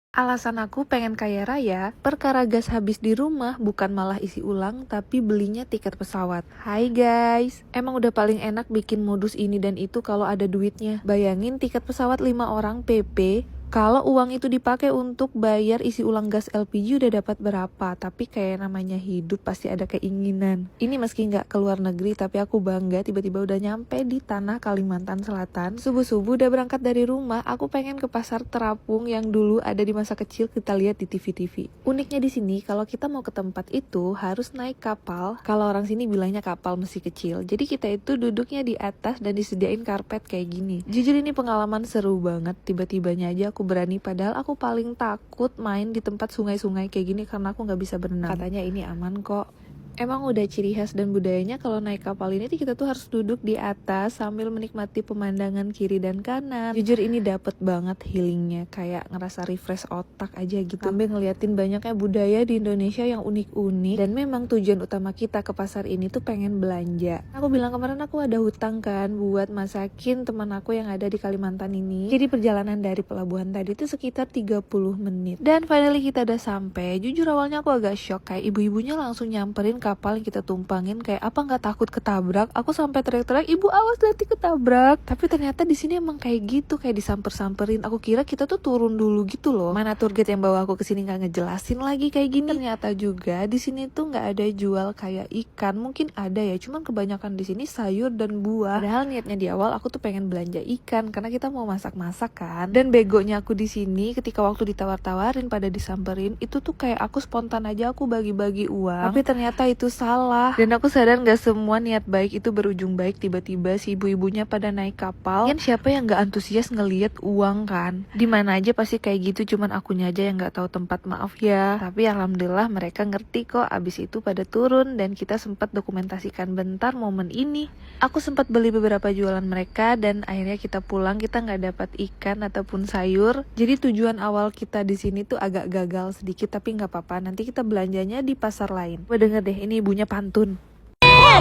Alasan aku pengen kaya raya, perkara gas habis di rumah bukan malah isi ulang, tapi belinya tiket pesawat. Hai guys, emang udah paling enak bikin modus ini dan itu kalau ada duitnya. Bayangin tiket pesawat 5 orang PP, kalau uang itu dipakai untuk bayar isi ulang gas LPG udah dapat berapa, tapi kayak namanya hidup pasti ada keinginan. Ini meski nggak keluar negeri, tapi aku bangga tiba-tiba udah nyampe di tanah Kalimantan Selatan. Subuh-subuh udah berangkat dari rumah, aku pengen ke pasar terapung yang dulu ada di masa kecil kita lihat di TV-TV. Uniknya di sini, kalau kita mau ke tempat itu harus naik kapal. Kalau orang sini bilangnya kapal mesin kecil. Jadi kita itu duduknya di atas dan disediain karpet kayak gini. Jujur ini pengalaman seru banget, tiba-tibanya aja aku berani, padahal aku paling takut main di tempat sungai-sungai kayak gini karena aku nggak bisa berenang. Katanya ini aman kok. Emang udah ciri khas dan budayanya kalau naik kapal ini kita tuh harus duduk di atas sambil menikmati pemandangan kiri dan kanan. Jujur ini dapet banget healingnya, kayak ngerasa refresh otak aja gitu. Sambil ngeliatin banyaknya budaya di Indonesia yang unik-unik. Dan memang tujuan utama kita ke pasar ini tuh pengen belanja. Aku bilang kemarin aku ada hutang kan buat masakin teman aku yang ada di Kalimantan ini. Jadi perjalanan dari pelabuhan tadi tuh sekitar 30 menit. Dan finally kita udah sampai. Jujur awalnya aku agak shock, kayak ibu-ibunya langsung nyamperin kapal yang kita tumpangin, kayak apa nggak takut ketabrak. Aku sampai teriak-teriak, ibu awas nanti ketabrak. Tapi ternyata di sini emang kayak gitu, kayak disamper-samperin. Aku kira kita tuh turun dulu gitu loh. Mana tour guide yang bawa aku ke sini nggak ngejelasin lagi kayak gini. Ternyata juga di sini tuh nggak ada jual kayak ikan, mungkin ada ya, cuman kebanyakan di sini sayur dan buah. Padahal niatnya di awal aku tuh pengen belanja ikan karena kita mau masak-masak kan. Dan begonya aku di sini ketika waktu ditawar-tawarin pada disamperin, itu tuh kayak aku spontan aja aku bagi-bagi uang. Tapi ternyata itu salah. Dan aku sadar gak semua niat baik itu berujung baik. Tiba-tiba si ibu-ibunya pada naik kapal. Kan siapa yang gak antusias ngelihat uang kan? Dimana aja pasti kayak gitu, cuman akunya aja yang gak tahu tempat, maaf ya. Tapi alhamdulillah mereka ngerti kok. Abis itu pada turun dan kita sempat dokumentasikan bentar momen ini. Aku sempat beli beberapa jualan mereka dan akhirnya kita pulang, kita gak dapat ikan ataupun sayur. Jadi tujuan awal kita di sini tuh agak gagal sedikit, tapi gak apa-apa. Nanti kita belanjanya di pasar lain. Gue denger deh, ini ibunya pantun.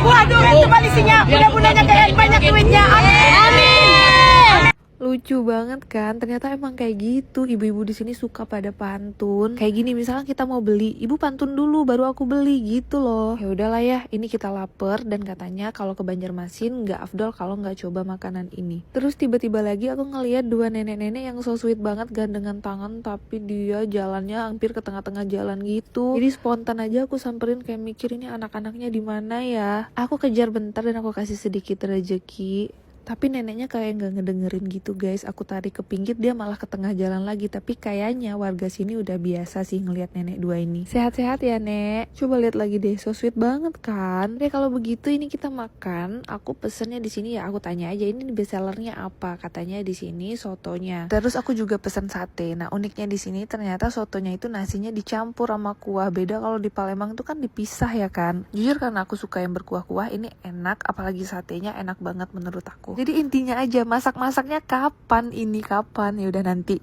Waduh, itu malisinya. Mudah-mudahnya kayak banyak duitnya. Amin. Lucu banget kan, ternyata emang kayak gitu. Ibu-ibu di sini suka pada pantun. Kayak gini, misalnya kita mau beli, ibu pantun dulu baru aku beli gitu loh. Ya udahlah ya, ini kita lapar dan katanya kalau ke Banjarmasin nggak afdol kalau nggak coba makanan ini. Terus tiba-tiba lagi aku ngeliat dua nenek-nenek yang so sweet banget gandengan tangan, tapi dia jalannya hampir ke tengah-tengah jalan gitu. Jadi spontan aja aku samperin, kayak mikir ini anak-anaknya di mana ya. Aku kejar bentar dan aku kasih sedikit rezeki. Tapi neneknya kayak nggak ngedengerin gitu guys. Aku tarik ke pinggir, dia malah ke tengah jalan lagi. Tapi kayaknya warga sini udah biasa sih ngelihat nenek dua ini. Sehat-sehat ya nek. Coba lihat lagi deh, so sweet banget kan. Deh kalau begitu ini kita makan. Aku pesennya di sini ya. Aku tanya aja ini best sellernya apa. Katanya di sini sotonya. Terus aku juga pesen sate. Nah uniknya di sini ternyata sotonya itu nasinya dicampur sama kuah. Beda kalau di Palembang itu kan dipisah ya kan. Jujur karena aku suka yang berkuah-kuah, ini enak. Apalagi satenya enak banget menurut aku. Jadi intinya aja, masak-masaknya kapan ini, kapan? Ya udah nanti